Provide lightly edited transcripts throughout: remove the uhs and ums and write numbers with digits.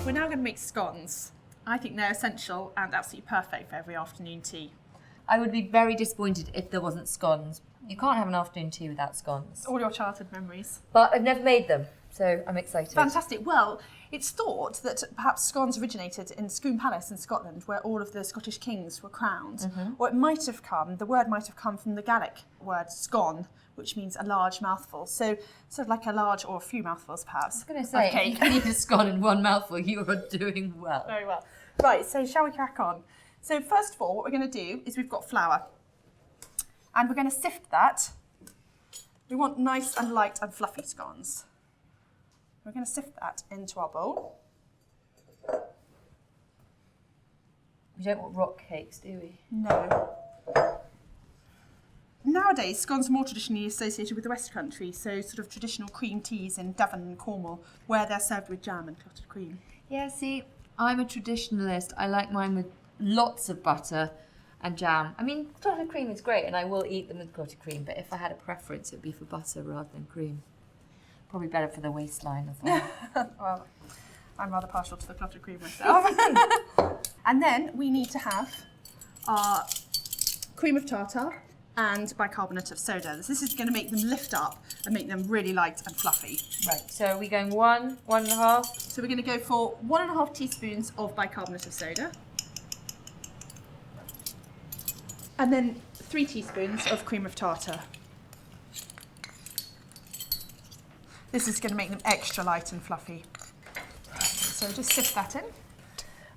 we're now going to make scones. I think they're essential and absolutely perfect for every afternoon tea. I would be very disappointed if there wasn't scones. You can't have an afternoon tea without scones. All your childhood memories. But I've never made them, so I'm excited. Fantastic. Well, it's thought that perhaps scones originated in Scone Palace in Scotland, where all of the Scottish kings were crowned. Or it might have come, the word might have come from the Gaelic word scone, which means a large mouthful. So sort of like a large or a few mouthfuls, perhaps. I was going to say, Okay. if you can eat a scone in one mouthful, you are doing well. Very well. Right, so shall we crack on? So first of all, what we're going to do is we've got flour. And we're going to sift that. We want nice and light and fluffy scones. We're going to sift that into our bowl. We don't want rock cakes, do we? No. Nowadays, scones are more traditionally associated with the West Country, so sort of traditional cream teas in Devon and Cornwall, where they're served with jam and clotted cream. Yeah, see, I'm a traditionalist. I like mine with lots of butter and jam. I mean, clotted cream is great, and I will eat them with clotted cream, but if I had a preference, it would be for butter rather than cream. Probably better for the waistline as well. Well, I'm rather partial to the clotted cream myself. And then we need to have our cream of tartar and bicarbonate of soda. This is going to make them lift up and make them really light and fluffy. Right, so are we going 1, 1.5? So we're going to go for 1.5 teaspoons of bicarbonate of soda. And then 3 teaspoons of cream of tartar. This is going to make them extra light and fluffy. So just sift that in.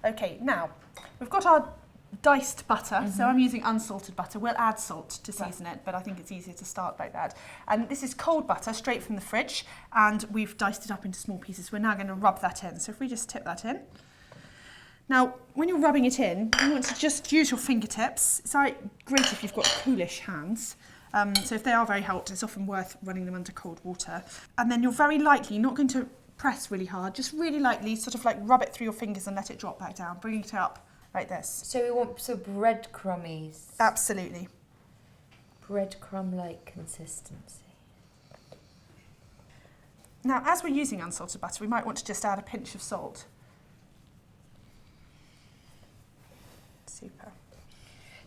Okay, now we've got our diced butter, so I'm using unsalted butter. We'll add salt to season it, but I think it's easier to start like that. And this is cold butter straight from the fridge, and we've diced it up into small pieces. We're now going to rub that in. So if we just tip that in. Now, when you're rubbing it in, you want to just use your fingertips. It's great if you've got coolish hands. So if they are very hot, it's often worth running them under cold water. And then you're very lightly, not going to press really hard, just really lightly sort of like rub it through your fingers and let it drop back down, bringing it up like this. So we want breadcrummies. Absolutely. Breadcrumb-like consistency. Now, as we're using unsalted butter, we might want to just add a pinch of salt. Super.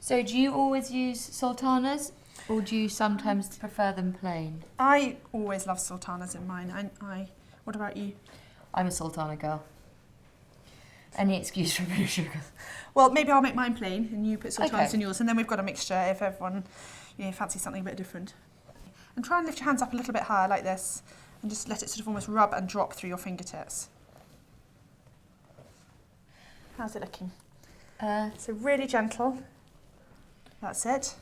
So do you always use sultanas, or do you sometimes prefer them plain? I always love sultanas in mine. What about you? I'm a sultana girl. Any excuse for a bit of sugar. Well, maybe I'll make mine plain and you put sultanas Okay. in yours, and then we've got a mixture if everyone fancies something a bit different. And try and lift your hands up a little bit higher like this and just let it sort of almost rub and drop through your fingertips. How's it looking? So really gentle. That's it.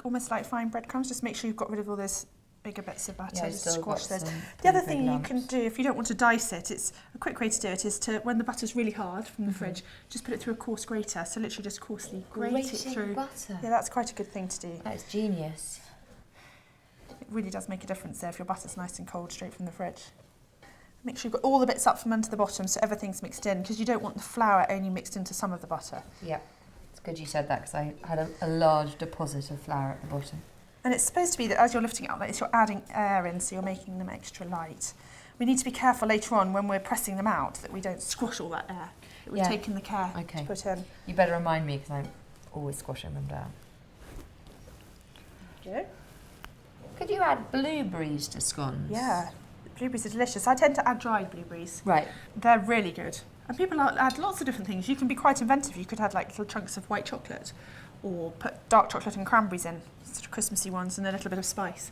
Almost like fine breadcrumbs. Just make sure you've got rid of all those bigger bits of batter. Yeah, just still squash got those. some The other pretty big thing you lumps. can do if you don't want to dice it, it's a quick way to do it is to, when the butter's really hard from the fridge, just put it through a coarse grater. So literally just coarsely grate it Grating through. butter. Yeah, that's quite a good thing to do. That's genius. It really does make a difference there if your butter's nice and cold straight from the fridge. Make sure you've got all the bits up from under the bottom so everything's mixed in, because you don't want the flour only mixed into some of the butter. Yeah, it's good you said that, because I had a large deposit of flour at the bottom. And it's supposed to be that as you're lifting it up like this, you're adding air in, so you're making them extra light. We need to be careful later on when we're pressing them out that we don't squash all that air that we've taken the care to put in. You better remind me, because I'm always squashing them down. There you go. Could you add blueberries to scones? Yeah, blueberries are delicious. I tend to add dried blueberries. Right. They're really good. And people add lots of different things. You can be quite inventive. You could add like little chunks of white chocolate or put dark chocolate and cranberries in, sort of Christmassy ones, and a little bit of spice.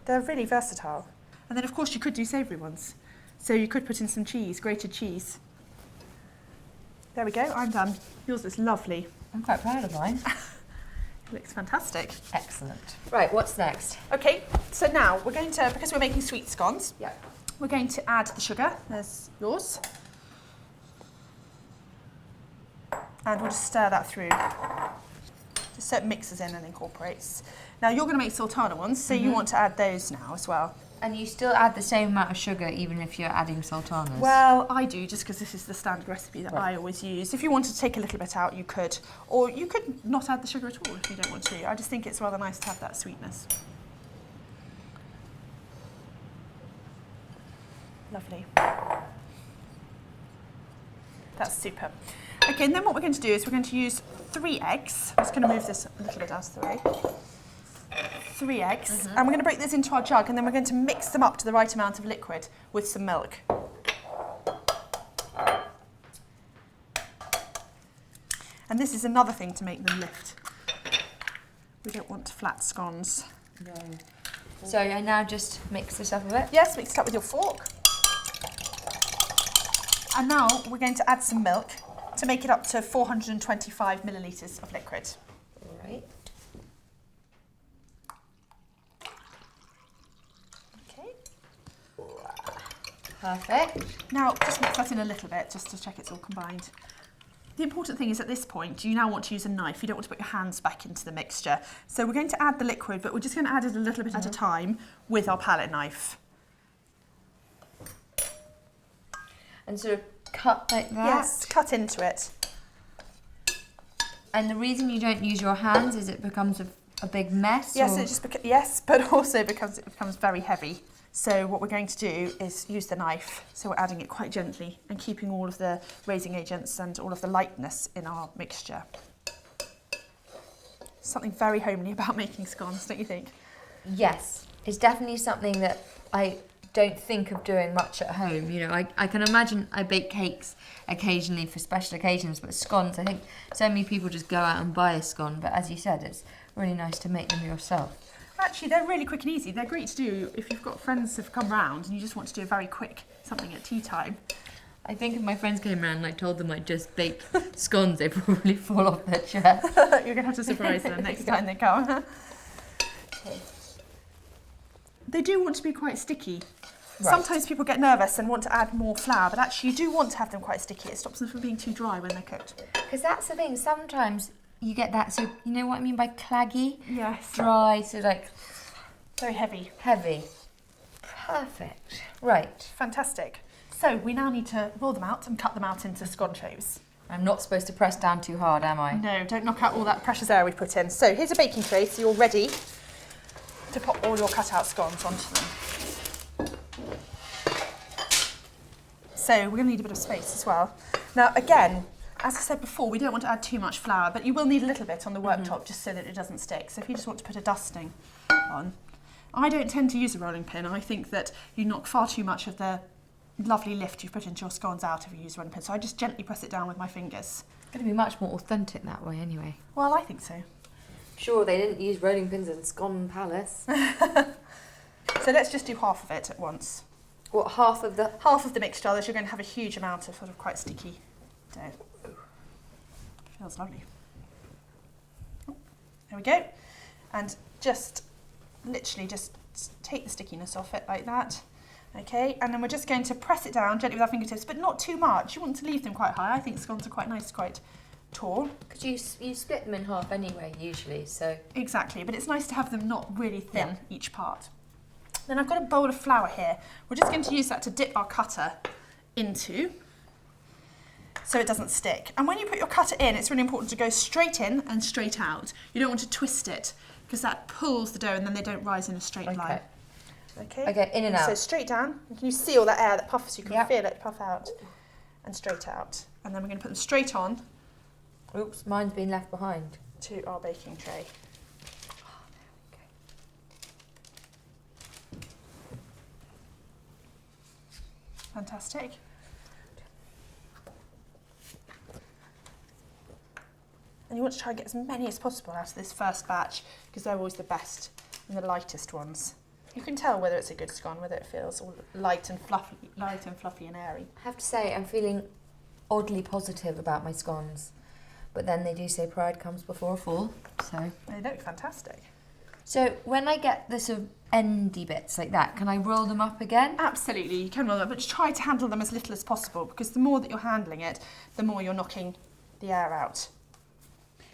They're really versatile. And then of course you could do savoury ones. So you could put in some cheese, grated cheese. There we go, I'm done. Yours looks lovely. I'm quite proud of mine. It looks fantastic. Excellent. Right, what's next? Okay, so now we're going to, because we're making sweet scones, Yeah. we're going to add the sugar. There's yours. And we'll just stir that through, just so it mixes in and incorporates. Now you're going to make sultana ones, so you want to add those now as well. And you still add the same amount of sugar even if you're adding sultanas? Well, I do, just because this is the standard recipe that I always use. If you wanted to take a little bit out, you could. Or you could not add the sugar at all if you don't want to. I just think it's rather nice to have that sweetness. Lovely. That's super. Okay, and then what we're going to do is we're going to use 3 eggs. I'm just going to move this a little bit out of the way. 3 eggs, and we're going to break this into our jug, and then we're going to mix them up to the right amount of liquid with some milk. And this is another thing to make them lift. We don't want flat scones. No. So I now just mix this up a bit? Yes, mix it up with your fork. And now we're going to add some milk to make it up to 425 millilitres of liquid. Right. Okay. Perfect. Now just mix that in a little bit just to check it's all combined. The important thing is at this point, you now want to use a knife. You don't want to put your hands back into the mixture. So we're going to add the liquid, but we're just going to add it a little bit at a time with our palette knife. And sort of cut like that? Yes, cut into it. And the reason you don't use your hands is it becomes a big mess? Yes, or? it just yes, but also because it becomes very heavy. So what we're going to do is use the knife. So we're adding it quite gently and keeping all of the raising agents and all of the lightness in our mixture. Something very homely about making scones, don't you think? Yes, it's definitely something that I don't think of doing much at home. You know, I can imagine I bake cakes occasionally for special occasions, but scones, I think so many people just go out and buy a scone. But as you said, it's really nice to make them yourself. Actually, they're really quick and easy. They're great to do if you've got friends who've come round and you just want to do a very quick something at tea time. I think if my friends came around and I told them I'd just bake scones, they'd probably fall off their chair. You're going to have to surprise them next time they come. Okay. They do want to be quite sticky. Right. Sometimes people get nervous and want to add more flour, but actually you do want to have them quite sticky. It stops them from being too dry when they're cooked. Because that's the thing, sometimes you get that, so you know what I mean by claggy? Yes. Dry, so like Very heavy. heavy. Perfect. Right. Fantastic. So we now need to roll them out and cut them out into scone shapes. I'm not supposed to press down too hard, am I? No, don't knock out all that precious air we put in. So here's a baking tray, so you're ready to pop all your cut out scones onto them. So we're going to need a bit of space as well. Now again, as I said before, we don't want to add too much flour, but you will need a little bit on the worktop just so that it doesn't stick. So if you just want to put a dusting on. I don't tend to use a rolling pin. I think that you knock far too much of the lovely lift you've put into your scones out if you use a rolling pin. So I just gently press it down with my fingers. It's going to be much more authentic that way anyway. Well, I think so. Sure, they didn't use rolling pins in Scone Palace. So let's just do half of it at once. What, half of the... Half of the mixture, otherwise you're going to have a huge amount of sort of quite sticky dough. Feels lovely. Oh, there we go. And just literally just take the stickiness off it like that. Okay, and then we're just going to press it down gently with our fingertips, but not too much. You want to leave them quite high. I think scones are quite nice, quite tall. Because you split them in half anyway, usually, so... Exactly, but it's nice to have them not really thin, each part. Then I've got a bowl of flour here. We're just going to use that to dip our cutter into so it doesn't stick. And when you put your cutter in, it's really important to go straight in and straight out. You don't want to twist it because that pulls the dough and then they don't rise in a straight line. Okay. Okay, in and out. So straight down. Can you see all that air that puffs? You can feel it puff out and straight out. And then we're going to put them straight on. Oops, mine's been left behind. To our baking tray. Fantastic. And you want to try and get as many as possible out of this first batch because they're always the best and the lightest ones. You can tell whether it's a good scone, whether it feels all light and fluffy and airy. I have to say, I'm feeling oddly positive about my scones. But then they do say pride comes before a fall, so... They look fantastic. So when I get the sort of endy bits like that, can I roll them up again? Absolutely, you can roll them, but try to handle them as little as possible because the more that you're handling it, the more you're knocking the air out.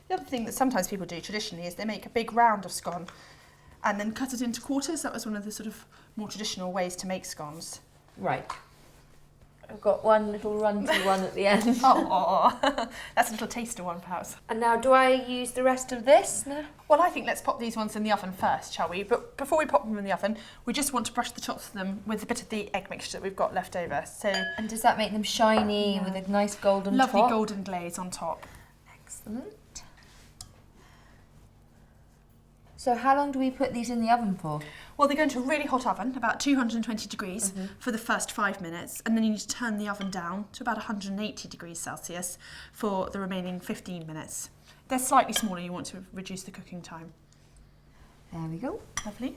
The other thing that sometimes people do traditionally is they make a big round of scone and then cut it into quarters. That was one of the sort of more traditional ways to make scones. Right. I've got one little runty one at the end. Oh, that's a little taster one perhaps. And now do I use the rest of this? No. Well, I think let's pop these ones in the oven first, shall we? But before we pop them in the oven, we just want to brush the tops of them with a bit of the egg mixture that we've got left over. So, And does that make them shiny with a nice golden top? lovely golden glaze on top. Excellent. So how long do we put these in the oven for? Well, they go into a really hot oven, about 220 degrees for the first 5 minutes, and then you need to turn the oven down to about 180 degrees Celsius for the remaining 15 minutes. They're slightly smaller, you want to reduce the cooking time. There we go. Lovely.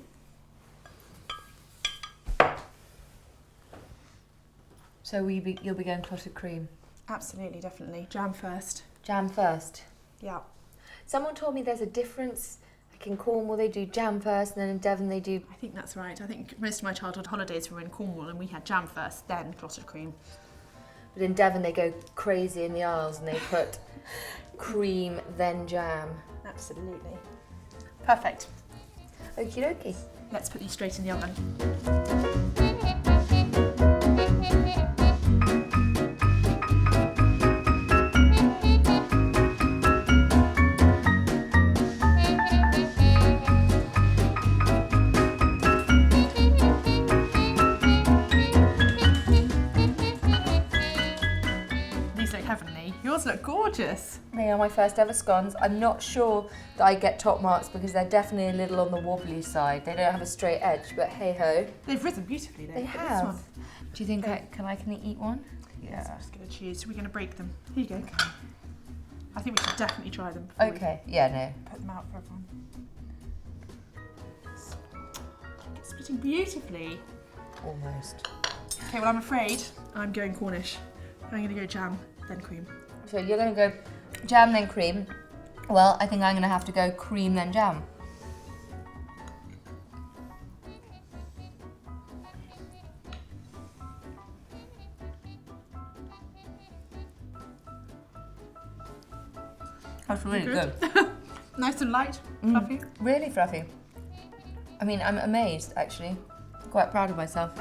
So you'll be going clotted cream. Absolutely, definitely. Jam first. Jam first. Yeah. Someone told me there's a difference. Like in Cornwall they do jam first, and then in Devon they do... I think that's right. I think most of my childhood holidays were in Cornwall and we had jam first, then clotted cream. But in Devon they go crazy in the aisles and they put cream, then jam. Absolutely. Perfect. Okie dokie. Let's put these straight in the oven. Yours look gorgeous. They are my first ever scones. I'm not sure that I get top marks because they're definitely a little on the wobbly side. They don't have a straight edge, but hey ho. They've risen beautifully though. They have. Do you think I can eat one? Yes, I'm just going to choose. We're going to break them. Here you go. I think we should definitely try them. Okay, yeah, no. Put them out for everyone. It's splitting beautifully. Almost. Okay, well I'm afraid I'm going Cornish. I'm going to go jam, then cream. So you're going to go jam, then cream. Well, I think I'm going to have to go cream, then jam. That's really good. Nice and light, fluffy. Really fluffy. I mean, I'm amazed, actually. Quite proud of myself.